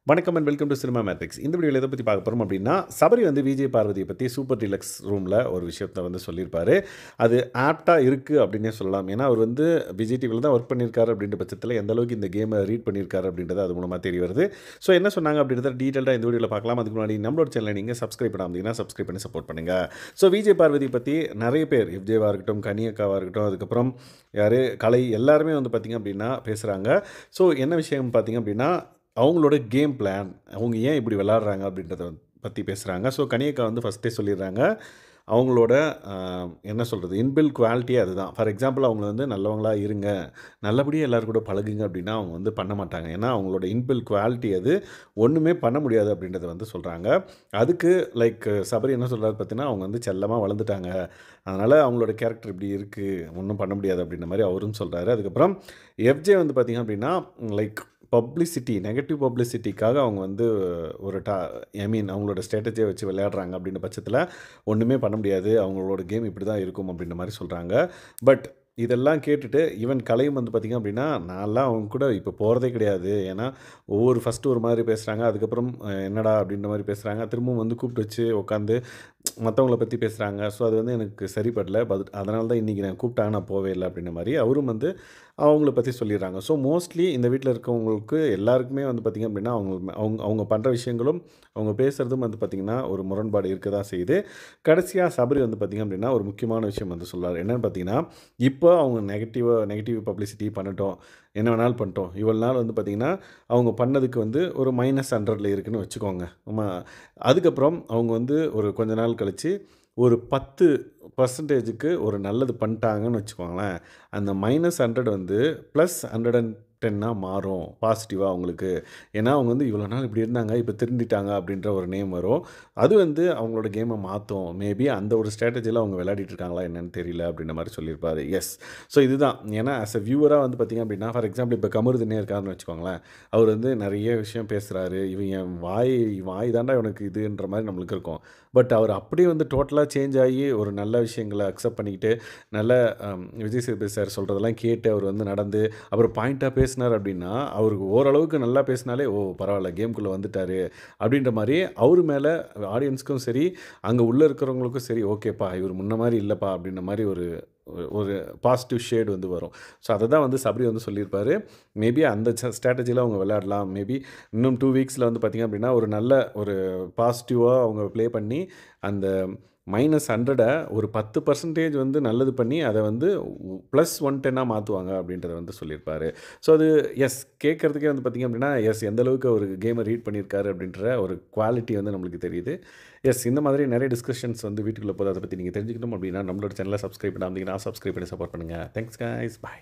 வணக்கம் and welcome to cinema matrix. இந்த வீடியோவில் எதை பற்றி பார்க்க போகிறோம் அப்படின்னா, சபரி வந்து விஜய் பார்வதியை பற்றி சூப்பர் டீலக்ஸ் ரூமில் ஒரு விஷயத்தை வந்து சொல்லியிருப்பாரு. அது ஆப்டாக இருக்குது அப்படின்னே சொல்லலாம். ஏன்னா அவர் வந்து விஜய் டிவியில் தான் ஒர்க் பண்ணியிருக்காரு அப்படின்ற பட்சத்தில் எந்த அளவுக்கு இந்த கேமை ரீட் பண்ணியிருக்காரு அப்படின்றது அது மூலமாக தெரிய வருது. ஸோ என்ன சொன்னாங்க அப்படின்றத டீட்டெயிலாக இந்த வீடியோவில் பார்க்கலாம். அதுக்கு முன்னாடி நம்மளோட சேனலை நீங்கள் சப்ஸ்கிரைப் பண்ணாமல் சப்ஸ்கிரைப் பண்ணி சப்போர்ட் பண்ணுங்கள். ஸோ விஜய் பார்வதி பற்றி நிறைய பேர் விஜயவாக இருக்கட்டும், கனியக்காவாக இருக்கட்டும், அதுக்கப்புறம் யார் கலை எல்லாருமே வந்து பார்த்திங்க அப்படின்னா பேசுகிறாங்க. ஸோ என்ன விஷயம் பார்த்திங்க அப்படின்னா, அவங்களோட கேம் பிளான், அவங்க ஏன் இப்படி விளாட்றாங்க அப்படின்றத பற்றி பேசுகிறாங்க. ஸோ கனியக்கா வந்து ஃபஸ்ட்டே சொல்லிடுறாங்க, அவங்களோட என்ன சொல்கிறது, இன்பில்ட் குவாலிட்டியே அதுதான். ஃபார் எக்ஸாம்பிள் அவங்க வந்து நல்லவங்களா இருங்க, நல்லபடியாக எல்லோரும் கூட பழகுங்க அப்படின்னா அவங்க வந்து பண்ண மாட்டாங்க. ஏன்னா அவங்களோட இன்பில்ட் குவாலிட்டி அது ஒன்றுமே பண்ண முடியாது அப்படின்றத வந்து சொல்கிறாங்க. அதுக்கு லைக் சபரி என்ன சொல்கிறாரு பார்த்தீங்கன்னா, அவங்க வந்து செல்லமாக வளர்ந்துட்டாங்க, அதனால் அவங்களோட கேரக்டர் இப்படி இருக்குது, ஒன்றும் பண்ண முடியாது அப்படின்ற மாதிரி அவரும் சொல்கிறாரு. அதுக்கப்புறம் எஃப்ஜே வந்து பார்த்திங்க அப்படின்னா லைக் பப்ளிசிட்டி, நெகட்டிவ் பப்ளிசிட்டிக்காக அவங்க வந்து ஒரு அவங்களோட ஸ்ட்ராட்டஜியை வச்சு விளையாடுறாங்க அப்படின்ற பட்சத்தில் ஒன்றுமே பண்ண முடியாது, அவங்களோட கேம் இப்படி தான் இருக்கும் அப்படின்ற மாதிரி சொல்கிறாங்க. பட் இதெல்லாம் கேட்டுட்டு ஈவன் கலையும் வந்து பார்த்திங்க அப்படின்னா, நான்லாம் அவங்க கூட இப்போ போகிறதே கிடையாது. ஏன்னா ஃபஸ்ட்டு ஒரு மாதிரி பேசுகிறாங்க, அதுக்கப்புறம் என்னடா அப்படின்ற மாதிரி பேசுகிறாங்க, திரும்பவும் வந்து கூப்பிட்டு வச்சு உட்காந்து மற்றவங்கள பற்றி பேசுகிறாங்க. ஸோ அது வந்து எனக்கு சரிப்படல. அதனால தான் இன்றைக்கி நான் கூப்பிட்டாங்க, நான் போவே இல்லை அப்படின்ற மாதிரி அவரும் வந்து அவங்கள பற்றி சொல்லிடுறாங்க. ஸோ மோஸ்ட்லி இந்த வீட்டில் இருக்கவங்களுக்கு எல்லாருக்குமே வந்து பார்த்திங்க அப்படின்னா, அவங்க அவங்க பண்ணுற விஷயங்களும் அவங்க பேசுகிறதும் வந்து பார்த்திங்கன்னா ஒரு முரண்பாடு இருக்க தான் செய்யுது. கடைசியாக சபரி வந்து பார்த்திங்க அப்படின்னா ஒரு முக்கியமான விஷயம் வந்து சொல்கிறார். என்னென்னு பார்த்தீங்கன்னா, இப்போ அவங்க நெகட்டிவ் பப்ளிசிட்டி பண்ணட்டும், என்ன வேணாலும் பண்ணிட்டோம், இவ்வளோ நாள் வந்து பார்த்திங்கன்னா அவங்க பண்ணதுக்கு வந்து ஒரு -100 இருக்குதுன்னு வச்சுக்கோங்க. அதுக்கப்புறம் அவங்க வந்து ஒரு கொஞ்ச நாள் கழித்து ஒரு 10% ஒரு நல்லது பண்ணிட்டாங்கன்னு வச்சுக்கோங்களேன். அந்த -100 வந்து +110 மாறும் பாசிட்டிவாக அவங்களுக்கு. ஏன்னா அவங்க வந்து இவ்வளோ நாள் இப்படி இருந்தாங்க, இப்போ திருந்திட்டாங்க அப்படின்ற ஒரு நேம் வரும். அது வந்து அவங்களோட கேமை மாற்றும். மேபி அந்த ஒரு ஸ்ட்ராட்டஜியில் அவங்க விளையாடிட்டு இருக்காங்களா என்னன்னு தெரியல அப்படின்ற மாதிரி சொல்லியிருப்பாரு. எஸ், ஸோ இதுதான். ஏன்னா ஆஸ் அ வியூவராக வந்து பார்த்திங்க அப்படின்னா, ஃபார் எக்ஸாம்பிள் இப்போ கமருதினே இருக்காருன்னு வச்சுக்கோங்களேன். அவர் வந்து நிறைய விஷயம் பேசுகிறாரு, இவன் என் வாய் தாண்டா இவனுக்கு இதுன்ற மாதிரி நம்மளுக்கு இருக்கும். பட் அவர் அப்படியே வந்து டோட்டலாக சேஞ்ச் ஆகி ஒரு நல்ல விஷயங்களை அக்செப்ட் பண்ணிக்கிட்டு, நல்ல விஜய் சேதுபதி சார் சொல்கிறதெல்லாம் கேட்டு அவர் வந்து நடந்து அப்புறம் பாயிண்ட்டாக பேசினார் அப்படின்னா, அவருக்கு ஓரளவுக்கு நல்லா பேசினாலே பரவாயில்ல, கேம்குள்ளே வந்துட்டார் அப்படின்ற மாதிரி அவர் மேலே ஆடியன்ஸுக்கும் சரி, அங்கே உள்ளே இருக்கிறவங்களுக்கும் சரி, ஓகேப்பா இவர் முன்ன மாதிரி இல்லைப்பா அப்படின்ற மாதிரி ஒரு ஒரு பாசிட்டிவ் ஷேடு வந்து வரும். ஸோ அதை தான் வந்து சபரி வந்து சொல்லியிருப்பார். மேபி அந்த ஸ்ட்ராட்டஜியில் அவங்க விளையாடலாம். மேபி இன்னும் 2 வீக்ஸில் வந்து பார்த்திங்க அப்படின்னா ஒரு நல்ல ஒரு பாசிட்டிவாக அவங்க ப்ளே பண்ணி அந்த -100 ஒரு 10% வந்து நல்லது பண்ணி அதை வந்து +110 மாற்றுவாங்க அப்படின்றத வந்து சொல்லியிருப்பார். ஸோ அது எஸ், கேட்குறதுக்கே வந்து பார்த்திங்க அப்படின்னா எஸ், எந்தளவுக்கு ஒரு கேமை ரீட் பண்ணியிருக்காரு அப்படின்ற ஒரு குவாலிட்டி வந்து நம்மளுக்கு தெரியுது. எஸ், இந்த மாதிரி நிறைய டிஸ்கஷன்ஸ் வந்து வீட்டுக்குள்ளே போது. அதை பற்றி நீங்கள் தெரிஞ்சுக்கணும் அப்படின்னா நம்மளோட சேனலை சப்ஸ்கிரைப் பண்ணாமல் சப்ஸ்கிரைப் பண்ணி சப்போர்ட் பண்ணுங்கள். தேங்க்ஸ் கைஸ், பாய்.